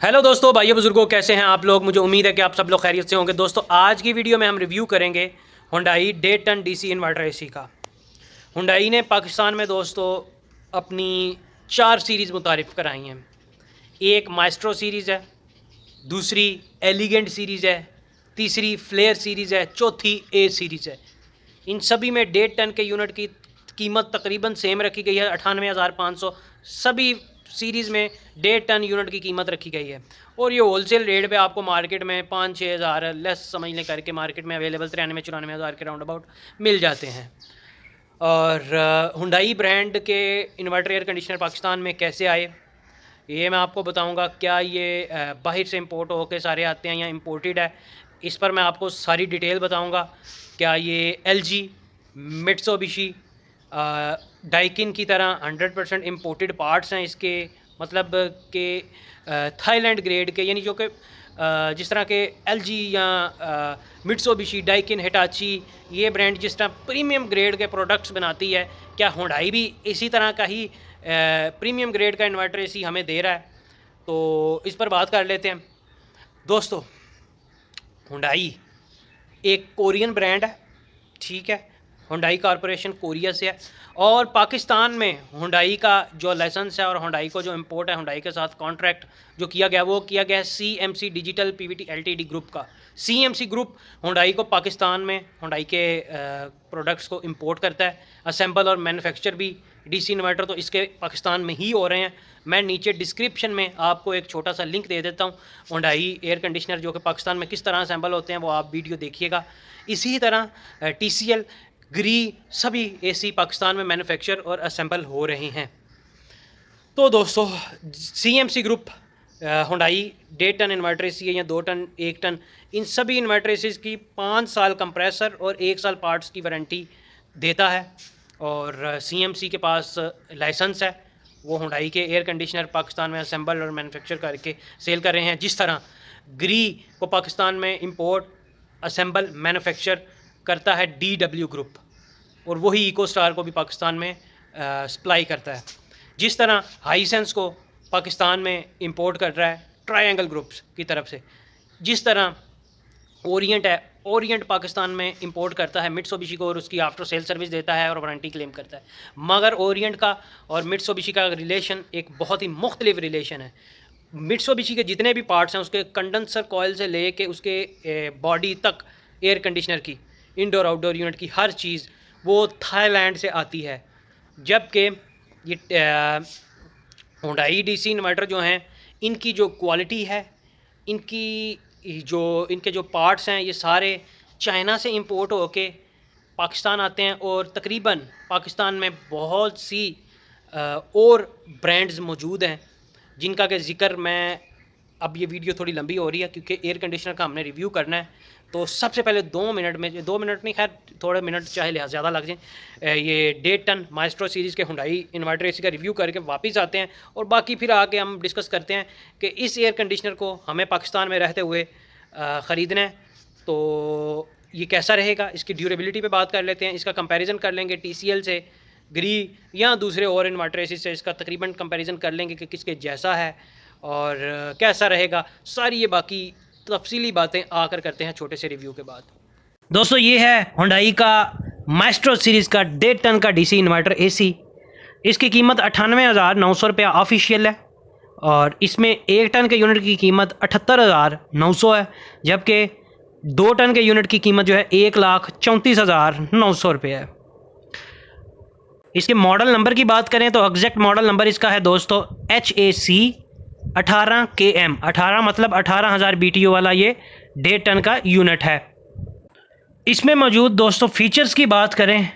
Hello दोस्तों, भाइयों बुजुर्गों, कैसे हैं आप लोग। मुझे उम्मीद है कि आप सब लोग खैरियत से होंगे। दोस्तों, आज की वीडियो में हम रिव्यू करेंगे Hyundai 1.5 ton DC inverter AC का। हुंडई ने पाकिस्तान में दोस्तों अपनी 4 सीरीज़ मुतारिफ़ कराई हैं। एक माइस्ट्रो सीरीज़ है, दूसरी एलिगेंट सीरीज़ है, तीसरी फ्लेयर सीरीज़ है, चौथी ए सीरीज़ है। इन सभी में 1.5 टन के यूनिट की कीमत तकरीबन सेम रखी गई है, 98,500। सभी सीरीज़ में 1.5 टन यूनिट की कीमत रखी गई है और ये होलसेल रेट पे आपको मार्केट में 5-6 हज़ार लेस समझ लें करके मार्केट में अवेलेबल 93-94 हज़ार के राउंड अबाउट मिल जाते हैं। और हुंडई ब्रांड के इन्वर्टर एयर कंडीशनर पाकिस्तान में कैसे आए ये मैं आपको बताऊंगा। क्या ये बाहर से इंपोर्ट होकर सारे आते हैं या इम्पोर्टेड है, इस पर मैं आपको सारी डिटेल बताऊंगा। क्या ये LG, मित्सुबिशी, डाइकिन की तरह 100% इम्पोर्टेड पार्ट्स हैं इसके, मतलब कि थाईलैंड ग्रेड के, यानी जो कि जिस तरह के LG या मित्सुबिशी, डाइकिन, हिटाची ये ब्रांड जिस तरह प्रीमियम ग्रेड के प्रोडक्ट्स बनाती है, क्या हुंडई भी इसी तरह का ही प्रीमियम ग्रेड का इन्वर्टर एसी हमें दे रहा है? तो इस पर बात कर लेते हैं। दोस्तों, हुंडई एक कोरियन ब्रांड है, ठीक है। हुंडई कॉरपोरेशन कोरिया से है और पाकिस्तान में हुंडई का जो लाइसेंस है और हुंडई को जो इंपोर्ट है, हुंडई के साथ कॉन्ट्रैक्ट जो किया गया वो किया गया है CMC digital PVT LTD group का। CMC ग्रुप हुंडई को पाकिस्तान में हुंडई के प्रोडक्ट्स को इंपोर्ट करता है। असेंबल और मैन्युफैक्चर भी DC इन्वर्टर तो इसके पाकिस्तान में ही हो रहे हैं। मैं नीचे डिस्क्रिप्शन में आपको एक छोटा सा लिंक दे देता हूँ। हुंडई एयर कंडीशनर जो कि पाकिस्तान में किस तरह असेंबल होते हैं वो आप वीडियो देखिएगा। इसी तरह TCL, ग्री, सभी AC पाकिस्तान में मैन्युफैक्चर और असेंबल हो रहे हैं। तो दोस्तों, CMC group Hyundai 1.5 ton inverter AC है या 2 टन, 1 टन, इन सभी इन्वर्टर एसीज की 5 साल कंप्रेसर और 1 साल पार्ट्स की वारंटी देता है। और CMC के पास लाइसेंस है, वो हुंडई के एयर कंडीशनर पाकिस्तान में असेंबल और मैन्युफैक्चर करके सेल कर रहे हैं। जिस तरह ग्री को पाकिस्तान में इंपोर्ट, असेंबल, मैन्युफैक्चर करता है DW ग्रुप और वही इको स्टार को भी पाकिस्तान में सप्लाई करता है। जिस तरह हाईसेंस को पाकिस्तान में इंपोर्ट कर रहा है ट्रायंगल ग्रुप्स की तरफ से, जिस तरह ओरिएंट है, ओरिएंट पाकिस्तान में इंपोर्ट करता है मित्सुबिशी को और उसकी आफ्टर सेल सर्विस देता है और वारंटी क्लेम करता है। मगर ओरिएंट का और मित्सुबिशी का रिलेशन एक बहुत ही मुख्तलिफ रिलेशन है। मित्सुबिशी के जितने भी पार्ट्स हैं, उसके कंडेंसर कॉयल से ले के उसके बॉडी तक, एयर कंडीशनर की, इंडोर आउटडोर यूनिट की हर चीज़ वो थाईलैंड से आती है। जबकि ये हुंडई DC इन्वर्टर जो हैं, इनकी जो क्वालिटी है, इनके जो पार्ट्स हैं, ये सारे चाइना से इंपोर्ट होके पाकिस्तान आते हैं। और तकरीबन पाकिस्तान में बहुत सी और ब्रांड्स मौजूद हैं जिनका के ज़िक्र मैं, अब ये वीडियो थोड़ी लंबी हो रही है क्योंकि एयर कंडीशनर का हमने रिव्यू करना है। तो सबसे पहले 2 मिनट में, 2 मिनट नहीं, खैर थोड़े मिनट चाहे लिहाज ज़्यादा लग जाए, ये 1.5 टन माइस्ट्रो सीरीज़ के हुंडई इन्वर्टर एसी का रिव्यू करके वापस आते हैं और बाकी फिर आके हम डिस्कस करते हैं कि इस एयर कंडीशनर को हमें पाकिस्तान में रहते हुए ख़रीदना है तो ये कैसा रहेगा। इसकी ड्यूरेबिलिटी पे बात कर लेते हैं, इसका कंपैरिजन कर लेंगे TCL से, ग्री या दूसरे और इन्वर्टर एसी से। इसका तकरीबन कंपैरिजन कर लेंगे कि किसके जैसा है और कैसा रहेगा। सारी ये बाकी तफसीली बातें आकर करते हैं छोटे से रिव्यू के बाद। दोस्तों, ये है हुंडई का माइस्ट्रो सीरीज़ का 1.5 टन का DC इन्वर्टर एसी। इसकी कीमत 98,900 रुपया ऑफिशियल है और इसमें 1 टन के यूनिट की कीमत 78,900 है, जबकि 2 टन के यूनिट की कीमत जो है 1,34,900 रुपये है। इसके मॉडल नंबर की बात करें तो एग्जैक्ट मॉडल नंबर इसका है दोस्तों HAC 18KM। 18 मतलब 18,000 BTU वाला ये 1.5 टन का यूनिट है। इसमें मौजूद दोस्तों फीचर्स की बात करें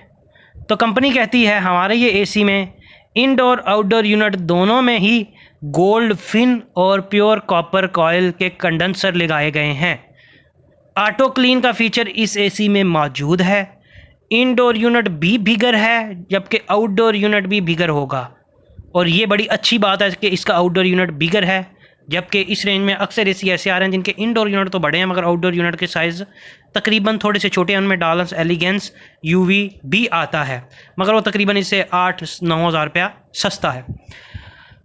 तो कंपनी कहती है हमारे ये AC में इंडोर आउटडोर यूनिट दोनों में ही गोल्ड फिन और प्योर कॉपर कॉयल के कंडेंसर लगाए गए हैं। ऑटो क्लीन का फीचर इस AC में मौजूद है। इंडोर यूनिट भी बिगर है जबकि आउटडोर यूनिट भी बिगर होगा और ये बड़ी अच्छी बात है कि इसका आउटडोर यूनिट बिगर है, जबकि इस रेंज में अक्सर AC ऐसे आ रहे हैं जिनके इंडोर यूनिट तो बड़े हैं मगर आउटडोर यूनिट के साइज़ तकरीबन थोड़े से छोटे हैं। उनमें डालस, एलिगेंस, UV भी आता है मगर वो तकरीबन इससे 8-9 हज़ार रुपया सस्ता है।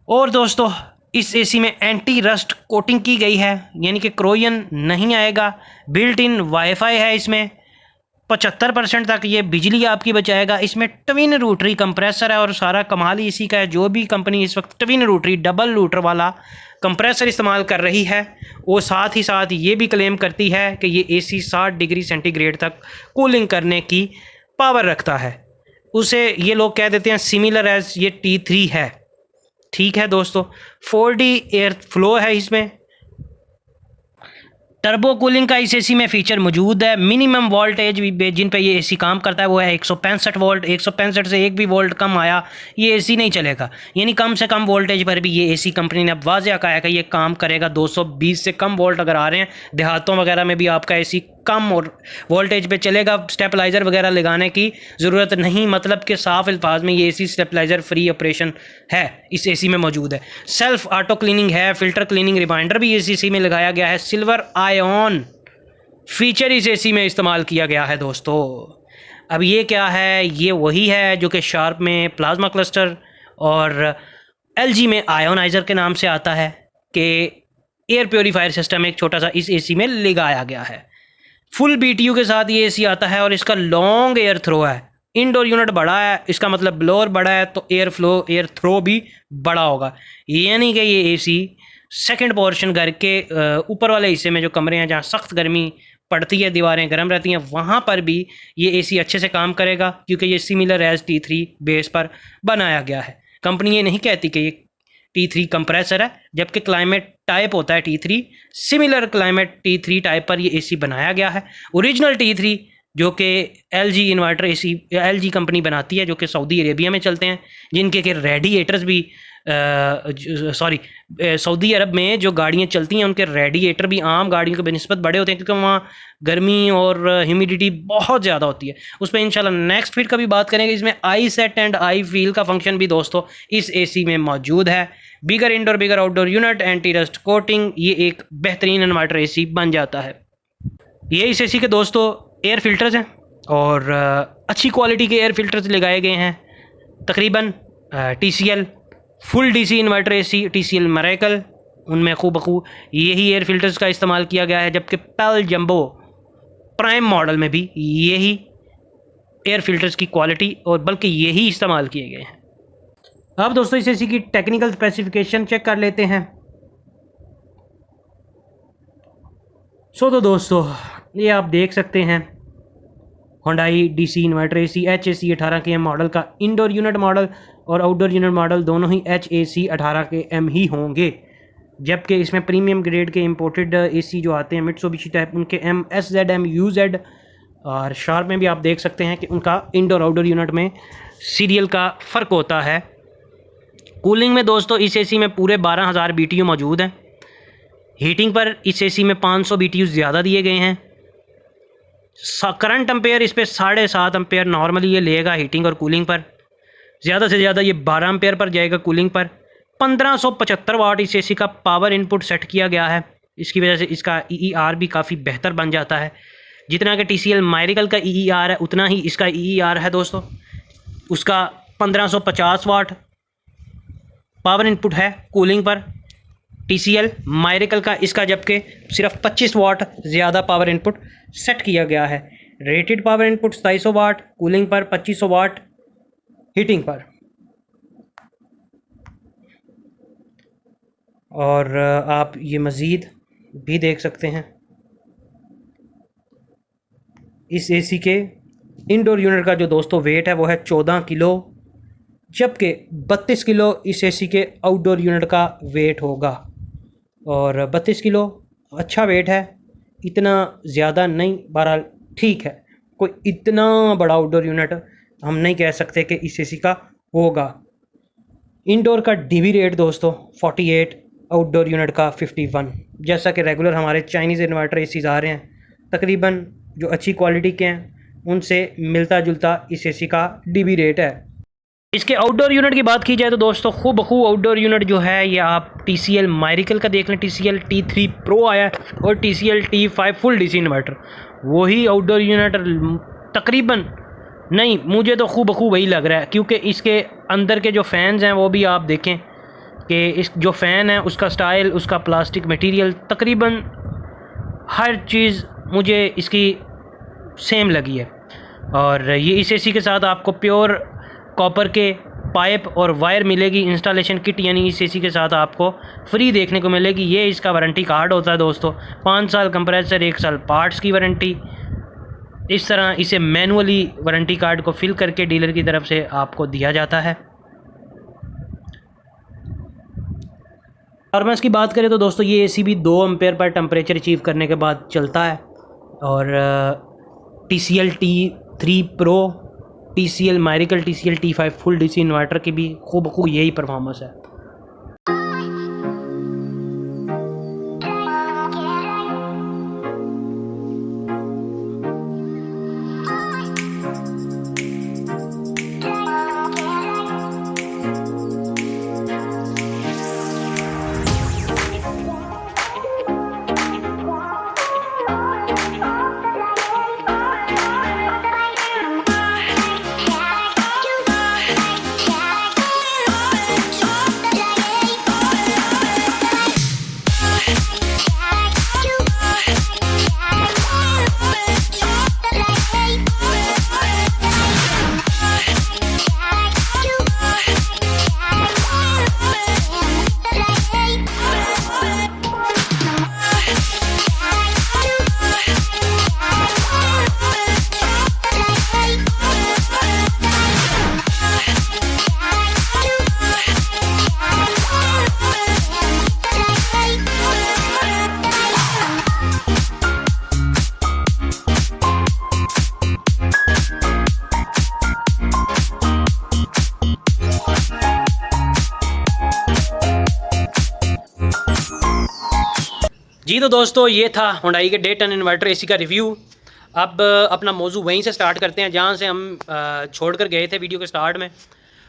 और दोस्तों, इस एसी में एंटी रस्ट कोटिंग की गई है, यानी कि क्रोयन नहीं आएगा। बिल्ट इन वाईफाई है इसमें, 75% तक ये बिजली आपकी बचाएगा। इसमें ट्विन रोटरी कंप्रेसर है और सारा कमाल ही इसी का है। जो भी कंपनी इस वक्त ट्विन रोटरी डबल रूटर वाला कंप्रेसर इस्तेमाल कर रही है, वो साथ ही साथ ये भी क्लेम करती है कि ये एसी 60 डिग्री सेंटीग्रेड तक कूलिंग करने की पावर रखता है। उसे ये लोग कह देते हैं सिमिलर एज ये T3 है। ठीक है दोस्तों, 4D एयर फ्लो है इसमें। टर्बो कूलिंग का इस एसी में फ़ीचर मौजूद है। मिनिमम वोल्टेज जिन पे ये एसी काम करता है वो है 165 वोल्ट। 165 से एक भी वोल्ट कम आया ये एसी नहीं चलेगा, यानी कम से कम वोल्टेज पर भी ये एसी कंपनी ने अब वाज़ेह कहा है कि ये काम करेगा। 220 से कम वोल्ट अगर आ रहे हैं, देहातों वगैरह में भी आपका एसी कम और वोल्टेज पे चलेगा। स्टेबलाइज़र वगैरह लगाने की ज़रूरत नहीं, मतलब कि साफ अल्फाज में ये एसी स्टेबलाइज़र फ्री ऑपरेशन है, इस एसी में मौजूद है। सेल्फ ऑटो क्लीनिंग है, फ़िल्टर क्लीनिंग रिमाइंडर भी इस एसी में लगाया गया है। सिल्वर आयन फीचर इस एसी में इस्तेमाल किया गया है दोस्तों। अब ये क्या है, ये वही है जो कि शार्प में प्लाज्मा क्लस्टर और LG में आयोनाइज़र के नाम से आता है, कि एयर प्योरीफायर सिस्टम एक छोटा सा इस एसी में लगाया गया है। फुल BTU के साथ ये एसी आता है और इसका लॉन्ग एयर थ्रो है। इंडोर यूनिट बड़ा है, इसका मतलब ब्लोअर बड़ा है तो एयर फ्लो एयर थ्रो भी बड़ा होगा। यानी कि ये एसी सेकंड पोर्शन घर के ऊपर वाले हिस्से में जो कमरे हैं जहाँ सख्त गर्मी पड़ती है, दीवारें गर्म रहती हैं, वहाँ पर भी ये एसी अच्छे से काम करेगा, क्योंकि ये सिमिलर एज T3 बेस पर बनाया गया है। कंपनी ये नहीं कहती कि ये T3 कंप्रेसर है, जबकि क्लाइमेट टाइप होता है T3। Similar climate T3 type पर ये एसी बनाया गया है। ओरिजिनल T3 जो कि LG inverter AC LG company बनाती है, जो कि सऊदी अरेबिया में चलते हैं, जिनके के रेडिएटर्स भी सऊदी अरब में जो गाड़ियाँ चलती हैं उनके रेडिएटर भी आम गाड़ियों के बनिस्बत बड़े होते हैं, क्योंकि वहाँ गर्मी और ह्यूमिडिटी बहुत ज़्यादा होती है। उस पर इंशाल्लाह नेक्स्ट फिर कभी बात करेंगे। इसमें I set and I feel का फंक्शन भी दोस्तों इस एसी में मौजूद है। Bigger indoor bigger outdoor unit, anti rust coating, ये एक बेहतरीन इन्वर्टर एसी बन जाता है। ये इस एसी के दोस्तों एयर फिल्टर्स हैं और अच्छी क्वालिटी के एयर फिल्टर्स लगाए गए हैं। तकरीबन TCL full DC inverter AC, TCL miracle, उनमें खूब यही एयर फिल्टर्स का इस्तेमाल किया गया है, जबकि पेल जंबो प्राइम मॉडल में भी यही एयर फिल्टर्स की क्वालिटी और बल्कि यही इस्तेमाल किए गए हैं। अब दोस्तों इस एसी की टेक्निकल स्पेसिफिकेशन चेक कर लेते हैं। तो दोस्तों ये आप देख सकते हैं Hyundai DC inverter AC HAC 18 km model का इंडोर यूनिट मॉडल और आउटडोर यूनिट मॉडल दोनों ही HAC 18 km ही होंगे, जबकि इसमें प्रीमियम ग्रेड के इंपोर्टेड एसी जो आते हैं मित्सुबिशी टाइप, उनके MSZ MUZ और शार्प में भी आप देख सकते हैं कि उनका इंडोर आउटडोर यूनिट में सीरियल का फ़र्क होता है। कूलिंग में दोस्तों इस एसी में पूरे 12,000 BTU मौजूद हैं। हीटिंग पर इस एसी में 500 BTU ज़्यादा दिए गए हैं। करंट एम्पेयर इस पर 7.5 एम्पेयर नॉर्मली ये लेगा हीटिंग और कूलिंग पर। ज़्यादा से ज़्यादा ये 12 एम्पेयर पर जाएगा कूलिंग पर। 1575 वाट इस एसी का पावर इनपुट सेट किया गया है। इसकी वजह से इसका EER भी काफ़ी बेहतर बन जाता है। जितना कि TCL मिरेकल का EER है उतना ही इसका EER है दोस्तों। उसका 1550 वाट पावर इनपुट है कूलिंग पर। TCL मिरेकल का इसका जबकि सिर्फ 25 वाट ज़्यादा पावर इनपुट सेट किया गया है। रेटेड पावर इनपुट 2700 वाट कूलिंग पर, 2500 वाट हीटिंग पर। और आप ये मज़ीद भी देख सकते हैं इस एसी के इंडोर यूनिट का जो दोस्तों वेट है वो है 14 किलो, जबकि 32 किलो इस एसी के आउटडोर यूनिट का वेट होगा। और 32 किलो अच्छा वेट है, इतना ज़्यादा नहीं, बहरहाल ठीक है। कोई इतना बड़ा आउटडोर यूनिट हम नहीं कह सकते कि इस एसी का होगा। इंडोर का DB रेट दोस्तों 48, आउटडोर यूनिट का 51। जैसा कि रेगुलर हमारे चाइनीज़ इन्वर्टर एसीज़ आ रहे हैं, तकरीबन जो अच्छी क्वालिटी के हैं उनसे मिलता जुलता इस एसी का DB रेट है। इसके आउटडोर यूनिट की बात की जाए तो दोस्तों खूब आउटडोर यूनिट जो है ये आप TCL मिरेकल का देख लें। TCL T3 Pro आया और TCL T5 full DC inverter, वही आउटडोर यूनिट तकरीबन नहीं, मुझे तो खूब वही लग रहा है, क्योंकि इसके अंदर के जो फैंस हैं वो भी आप देखें कि इस जो फ़ैन है उसका स्टाइल, उसका प्लास्टिक मटेरियल, तकरीबन हर चीज़ मुझे इसकी सेम लगी है। और ये इस एसी के साथ आपको प्योर कॉपर के पाइप और वायर मिलेगी। इंस्टॉलेशन किट यानी इस एसी के साथ आपको फ्री देखने को मिलेगी। ये इसका वारंटी कार्ड होता है दोस्तों, 5 साल कंप्रेसर, 1 साल पार्ट्स की वारंटी। इस तरह इसे मैनुअली वारंटी कार्ड को फिल करके डीलर की तरफ से आपको दिया जाता है। परफॉर्मेंस की बात करें तो दोस्तों ये एसी भी 2 एम्पेयर पर टेम्परेचर अचीव करने के बाद चलता है। और TCL T3 Pro, TCL Miracle, TCL T5 full DC inverter की भी खूब यही परफॉर्मेंस है। जी तो दोस्तों ये था हुंडई के डे 10 इन्वर्टर एसी का रिव्यू। अब अपना मौजू वहीं से स्टार्ट करते हैं जहाँ से हम छोड़ कर गए थे वीडियो के स्टार्ट में।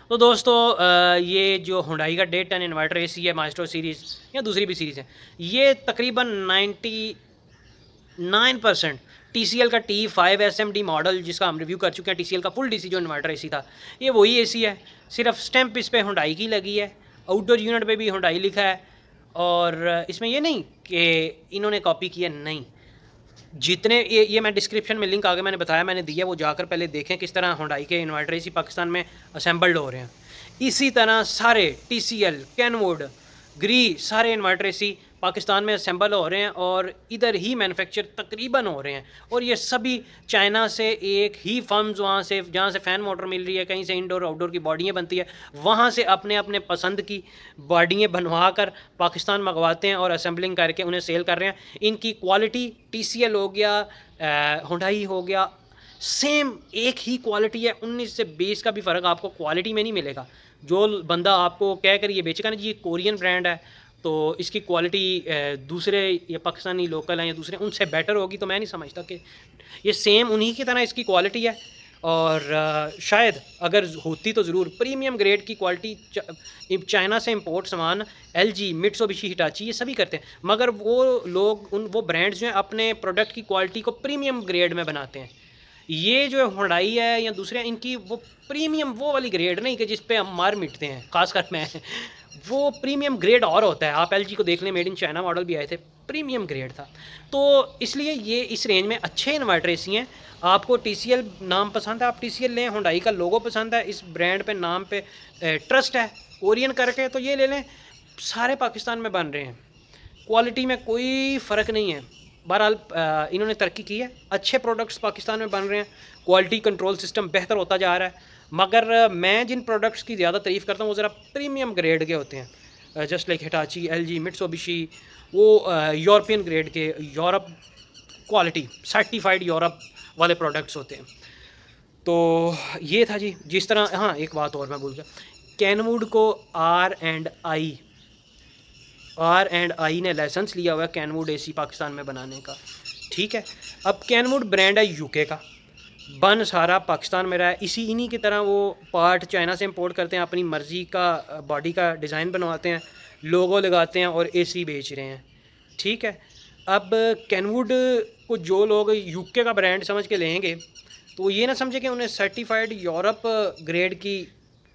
तो दोस्तों ये जो हुंडई का डे 10 इन्वर्टर एसी है, माइस्ट्रो सीरीज़ या दूसरी भी सीरीज़ है, ये तकरीबन 99% TCL का T5 SMD मॉडल जिसका हम रिव्यू कर चुके हैं, TCL का फुल DC जो इन्वर्टर एसी था, ये वही एसी है। सिर्फ स्टैंप इस पर हुंडई की लगी है, आउटडोर यूनिट पे भी हुंडई लिखा है। और इसमें ये नहीं कि इन्होंने कॉपी किया, नहीं। जितने ये मैं डिस्क्रिप्शन में लिंक आगे मैंने बताया, मैंने दिया, वो जाकर पहले देखें किस तरह हुंडई के इन्वर्टर एसी पाकिस्तान में असेंबल्ड हो रहे हैं। इसी तरह सारे TCL, कैनवुड, ग्री सारे इन्वर्टर एसी पाकिस्तान में असेंबल हो रहे हैं और इधर ही मैन्युफैक्चर तकरीबन हो रहे हैं। और ये सभी चाइना से एक ही फर्म्स वहाँ से जहाँ से फ़ैन मोटर मिल रही है, कहीं से इंडोर आउटडोर की बॉडियाँ बनती है, वहाँ से अपने अपने पसंद की बॉडियाँ बनवा कर पाकिस्तान मंगवाते हैं और असेंबलिंग करके उन्हें सेल कर रहे हैं। इनकी क्वालिटी TCL हो गया, हुंडई हो गया, सेम एक ही क्वालिटी है। 19 से 20 का भी फ़र्क आपको क्वालिटी में नहीं मिलेगा। जो बंदा आपको कह कर ये बेचेगा ना जी ये कोरियन ब्रांड है तो इसकी क्वालिटी दूसरे या पाकिस्तानी लोकल हैं या दूसरे उनसे बेटर होगी, तो मैं नहीं समझता कि ये सेम उन्हीं की तरह इसकी क्वालिटी है। और शायद अगर होती तो ज़रूर प्रीमियम ग्रेड की क्वालिटी। चाइना से इंपोर्ट सामान LG, मित्सुबिशी, हिटाची ये सभी करते हैं, मगर वो लोग वो ब्रांड्स जो हैं अपने प्रोडक्ट की क्वालिटी को प्रीमियम ग्रेड में बनाते हैं। ये जो हुंडई है या दूसरे इनकी वो प्रीमियम वो वाली ग्रेड नहीं कि जिस पे हम मार मिटते हैं, खासकर मैं वो प्रीमियम ग्रेड और होता है। आप LG को देख लें, मेड इन चाइना मॉडल भी आए थे, प्रीमियम ग्रेड था। तो इसलिए ये इस रेंज में अच्छे इन्वर्टर एसी हैं। आपको TCL नाम पसंद है, आप TCL लें। हुंडई का लोगो पसंद है, इस ब्रांड पे नाम पे ट्रस्ट है कोरियन करके, तो ये ले लें। सारे पाकिस्तान में बन रहे हैं, क्वालिटी में कोई फ़र्क नहीं है। बहरहाल इन्होंने तरक्की की है, अच्छे प्रोडक्ट्स पाकिस्तान में बन रहे हैं, क्वालिटी कंट्रोल सिस्टम बेहतर होता जा रहा है। मगर मैं जिन प्रोडक्ट्स की ज़्यादा तारीफ़ करता हूँ वो ज़रा प्रीमियम ग्रेड के होते हैं, just like Hitachi, LG, Mitsubishi, वो यूरोपियन ग्रेड के, यूरोप क्वालिटी सर्टिफाइड यूरोप वाले प्रोडक्ट्स होते हैं। तो ये था जी। जिस तरह हाँ एक बात और मैं भूल गया, कैनवुड को R&I ने लाइसेंस लिया हुआ है कैनवुड एसी पाकिस्तान में बनाने का, ठीक है। अब कैनवुड ब्रांड है UK का, बन सारा पाकिस्तान में रहा है। इन्हीं की तरह वो पार्ट चाइना से इंपोर्ट करते हैं, अपनी मर्ज़ी का बॉडी का डिज़ाइन बनवाते हैं, लोगो लगाते हैं और एसी बेच रहे हैं, ठीक है। अब कैनवुड को जो लोग UK का ब्रांड समझ के लेंगे तो ये ना समझे कि उन्हें सर्टिफाइड यूरोप ग्रेड की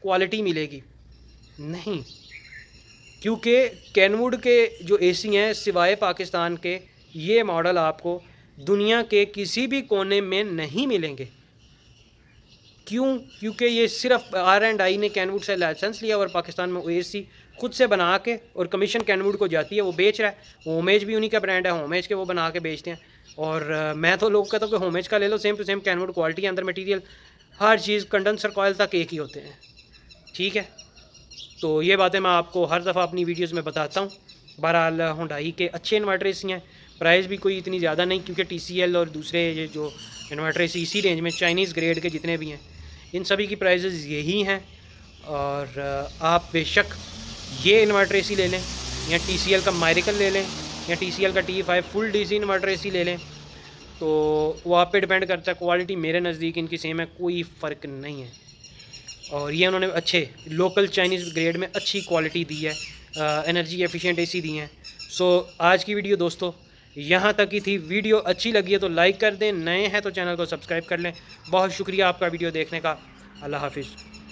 क्वालिटी मिलेगी, नहीं। क्योंकि कैनवुड के जो एसी हैं सिवाय पाकिस्तान के, ये मॉडल आपको दुनिया के किसी भी कोने में नहीं मिलेंगे। क्यों? क्योंकि ये सिर्फ R&I ने कैनवुड से लाइसेंस लिया और पाकिस्तान में एसी खुद से बना के और कमीशन कैनवुड को जाती है, वो बेच रहा है। होमेज भी उन्हीं का ब्रांड है, होमेज के वो बना के बेचते हैं। और मैं तो लोग कहता हूँ कि होमेज का ले लो, same to same Kenwood quality, अंदर मटेरियल हर चीज़, कंडेंसर कॉयल तक एक ही होते हैं। ठीक है, तो ये बातें मैं आपको हर दफ़ा अपनी वीडियोज़ में बताता हूँ। बहरहाल हुंडई के अच्छे इन्वर्टर एसी हैं, प्राइस भी कोई इतनी ज़्यादा नहीं, क्योंकि TCL और दूसरे ये जो इन्वर्टर एसी इसी रेंज में चाइनीज़ ग्रेड के जितने भी हैं, इन सभी की प्राइजेज़ यही हैं। और आप बेशक ये इन्वर्टर एसी ले लें, या TCL का मायरिकल ले लें, या TCL का T5 full DC inverter AC ले लें, तो वो आप पे डिपेंड करता है। क्वालिटी मेरे नज़दीक इनकी सेम है, कोई फ़र्क नहीं है। और ये उन्होंने अच्छे लोकल चाइनीज़ ग्रेड में अच्छी क्वालिटी दी है, एनर्जी एफिशिएंट एसी दी हैं। सो आज की वीडियो दोस्तों यहाँ तक ही थी। वीडियो अच्छी लगी है तो लाइक कर दें, नए हैं तो चैनल को सब्सक्राइब कर लें। बहुत शुक्रिया आपका वीडियो देखने का। अल्लाह हाफिज़।